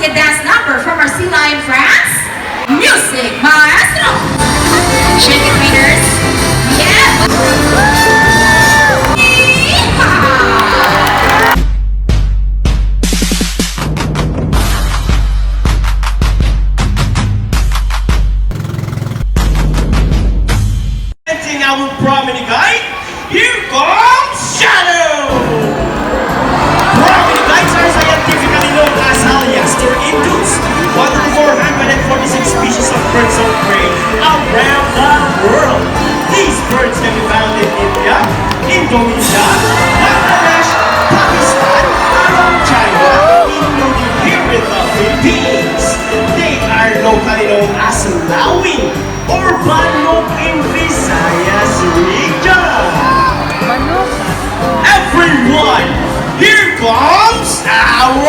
introducing a dance number from our sea lion friends. Music Maestro! Shake it, readers. Yeah! Our prominent guide, here comes Xuxiao! Prominent guides are scientifically known as alias-induced 1,446 species of birds of prey around the world. These birds can be found in India, Indonesia, Bangladesh, Pakistan, around China, including here in the Philippines. They are locally known as lawing or banok in Visayas region. Everyone, here comes our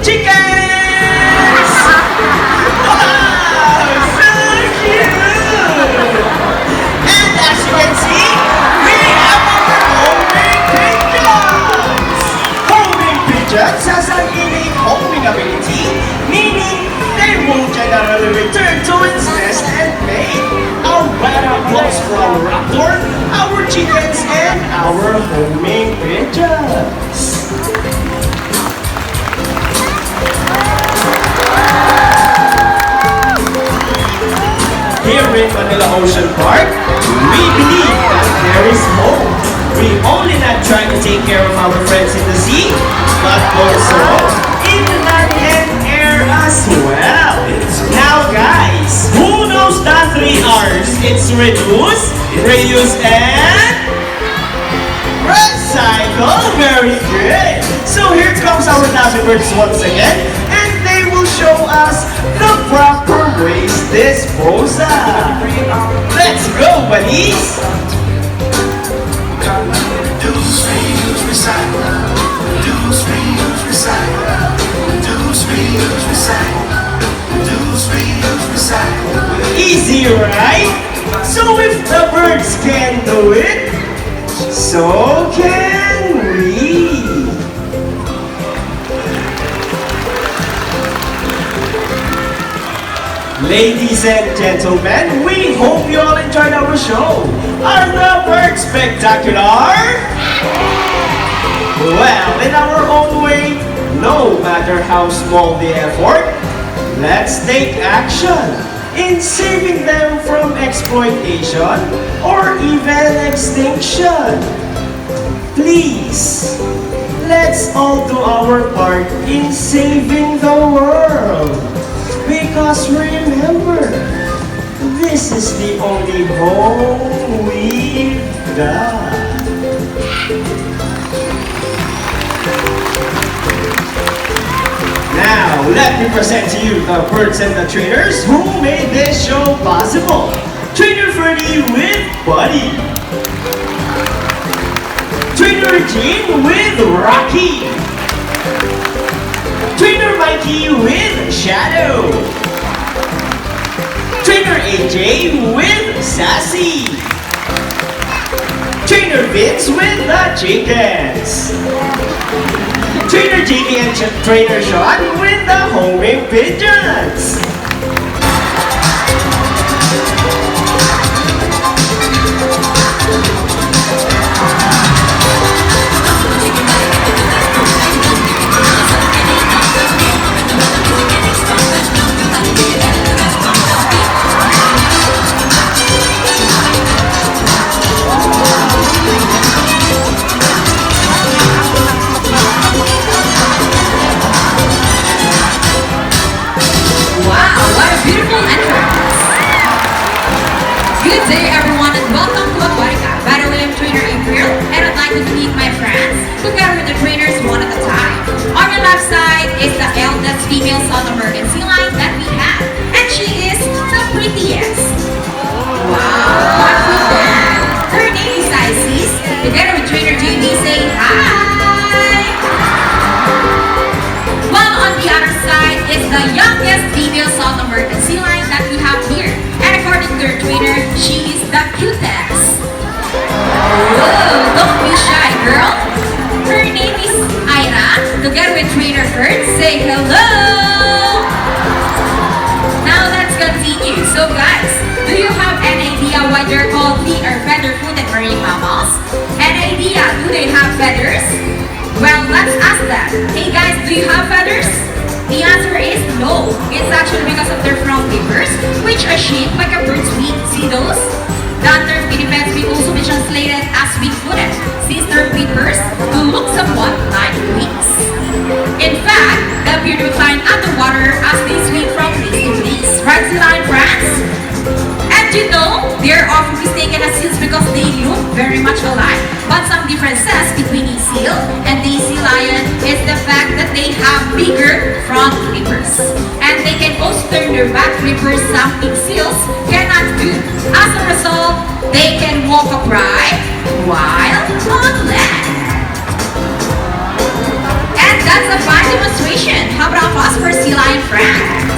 chickens! Wow, so cute! And as you can see, we have our homing pigeons! Homing pigeons has an innate homing ability, meaning they will generally return to its nest and mate. A round of applause for our raptor, our chickens, and our homing pigeons. Here in Manila Ocean Park, we believe that there is home. We only not try to take care of our friends in the sea, but also in land and air as well. Now guys, who knows the 3 R's? It's reduce, reuse, and recycle. Very good. So here comes our Navi birds once again, and they will show us the proper waste disposal. Let's go, buddies. Reduce, reuse, recycle. Reduce, reuse, recycle. Reduce, reuse, recycle. Reduce, reuse, recycle. Easy, right? So if the birds can do it, so can we. Ladies and gentlemen, we hope you all enjoyed our show. Are the birds spectacular? Well, in our own way, no matter how small the effort, let's take action in saving them from exploitation or even extinction. Please, let's all do our part in saving the world. Because remember, this is the only home we've got. Now, let me present to you the birds and the trainers who made this show possible. Trainer Ferdy with Buddy. Trainer Jean with Rocky. Trainer Mikey with Shadow. Trainer AJ with Sassy. Trainer Vince with the chickens. Trainer Jiggy and Trainer Sean with the homing pigeons. Wow, what a together with trainer Kurt, say hello! Now let's continue. So guys, do you have an idea why they're called feather-footed marine mammals? An idea, do they have feathers? Well, let's ask that. Hey guys, do you have feathers? The answer is no. It's actually because of their front flippers, which are shaped like a bird's wing. See those? That term in events we also be translated as wing-footed, since their flippers look somewhat like wings. In fact, they appear to climb underwater as they swim from place to place. Right, sea lion friends? And you know, they are often mistaken as seals because they look very much alike. But some differences between a seal and the sea lion is the fact that they have bigger front flippers. And they can also turn their back flippers, something seals cannot do. As a result, they can walk upright while on land. And that's a fine demonstration. How about us for sea lion friends?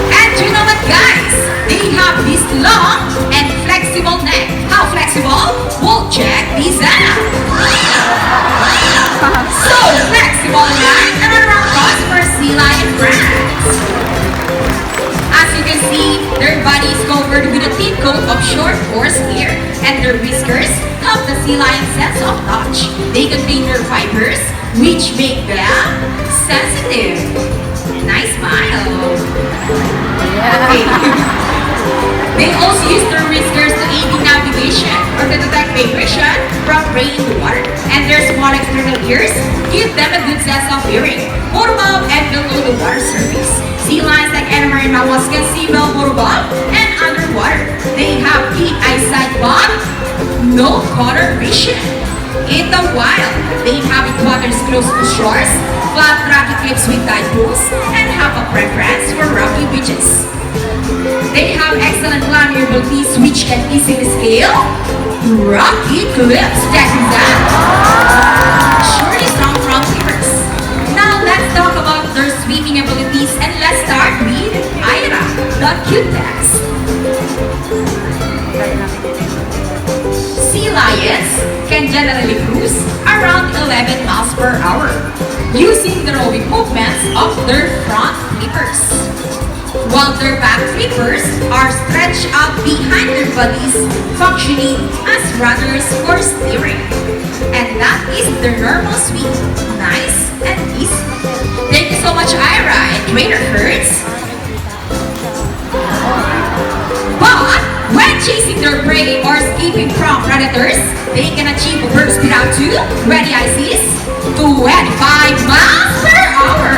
And you know what guys? They have this long and flexible neck. How flexible? We'll check this out. So flexible, right? And around us for sea lion friends. As you can see, their body is covered with a thin coat of short coarse hair, and their whiskers help the sea lion's sense of touch. They contain nerve fibers, which make them sensitive. Nice smile. Okay. They also use their whiskers to aid in navigation or to detect vibration from prey in the water. And their small external ears give them a good sense of hearing, both above and below the water surface. Sea lions like any marine mammals can see well both above and underwater. They have keen eyesight but no color vision. In the wild, they inhabit waters close to shores, flat rocky cliffs with tide pools, and have a preference for rocky beaches. They have excellent climbing abilities which can easily scale rocky cliffs. Check this out. Surely strong front flippers. Now let's talk about their swimming abilities, and let's start with Ira, the cutest. Sea lions can generally cruise around 11 miles per hour using the rowing movements of their front flippers, while their back flippers are stretched out behind their bodies, functioning as rudders for steering. And that is their normal speed. Nice and easy. Thank you so much, Ira and Trainer Hertz. But when chasing their prey or escaping from predators, they can achieve a burst speed out to, ready ICs, 25 miles per hour.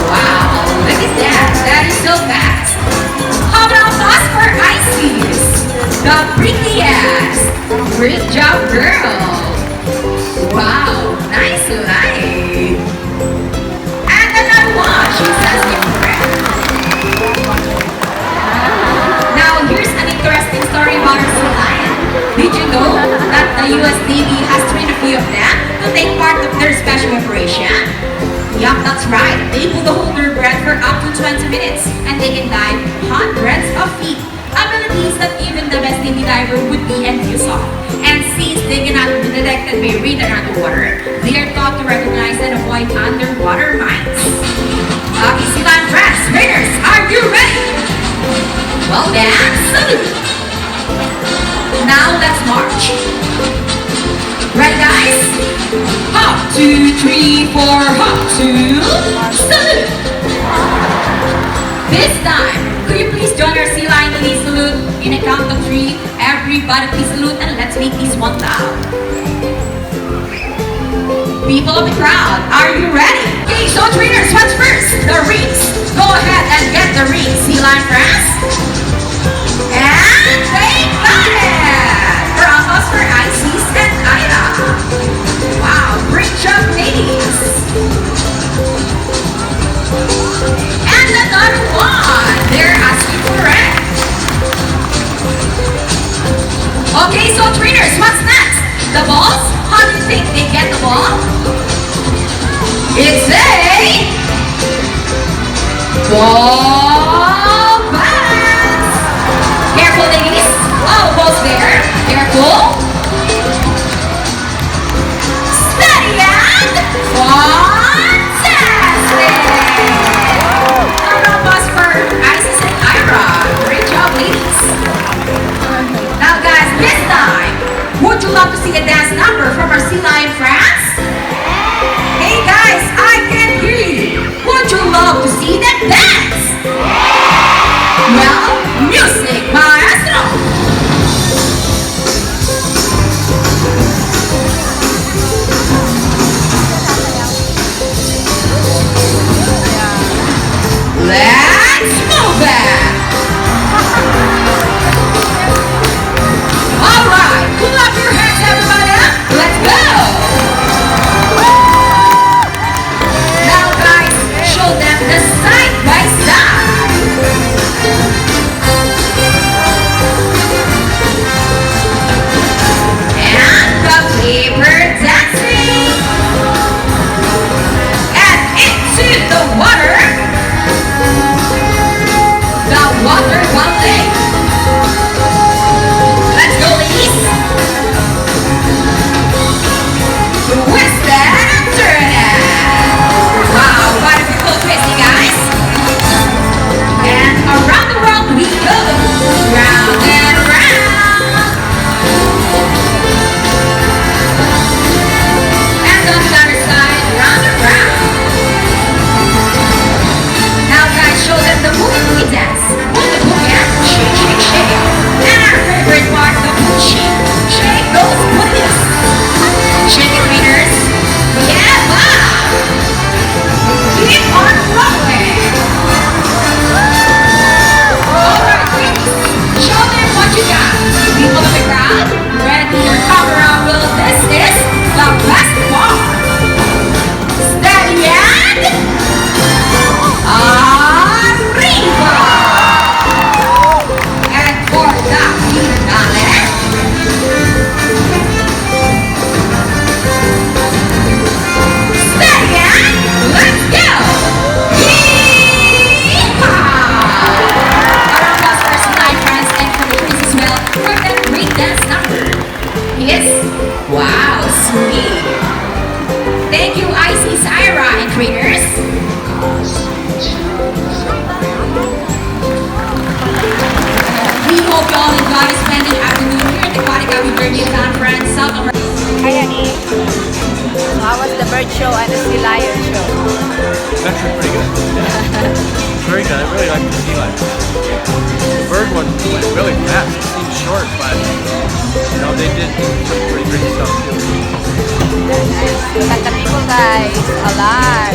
Wow, look at that. That is so fast. How about us for ICs? The prettiest. Great job, girl. Wow, nice light. And another one. She's asking for it. Now, here's an interesting story about our sea lion. Did you know that the US Navy has trained a few of them to take part of their special operation? Yup, that's right. They will hold their breath for up to 20 minutes and they can dive hundreds of feet. Abilities that even the best Navy diver would be envious of. And since they cannot be detected by radar underwater, they are taught to recognize and avoid underwater mines. Okay, sea lion friends, raiders, are you ready? Well then, salute! Now let's march. Right guys? Hop, 2, 3, 4, hop, 2, salute! This time, could you please join our sea lion in a salute? In a count of 3, everybody please salute and let's make this one loud. People of the crowd, are you ready? Okay, so trainers, what's first? The rings. Go ahead and get the rings, sea lion friends. And they got it! Bravos for Isis and Ira. Wow, great job, ladies. And another one. They're asking for it. Okay, so trainers, what's next? The balls? How do you think they get the ball? It's a ball pass. Careful, ladies. Almost there. Careful. bird show and the sea lion show. It's actually pretty good. Very good. I really like the sea lion. The bird one went really fast. It seemed short, but you know they did some pretty great stuff too. Look at the people, guys. A lot.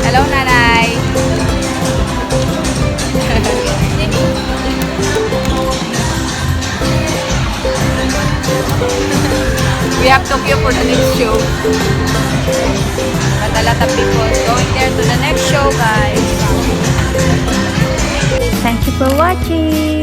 Hello, Nanay. We have Tokyo for the next show. But a lot of people going there to the next show, guys. Thank you for watching.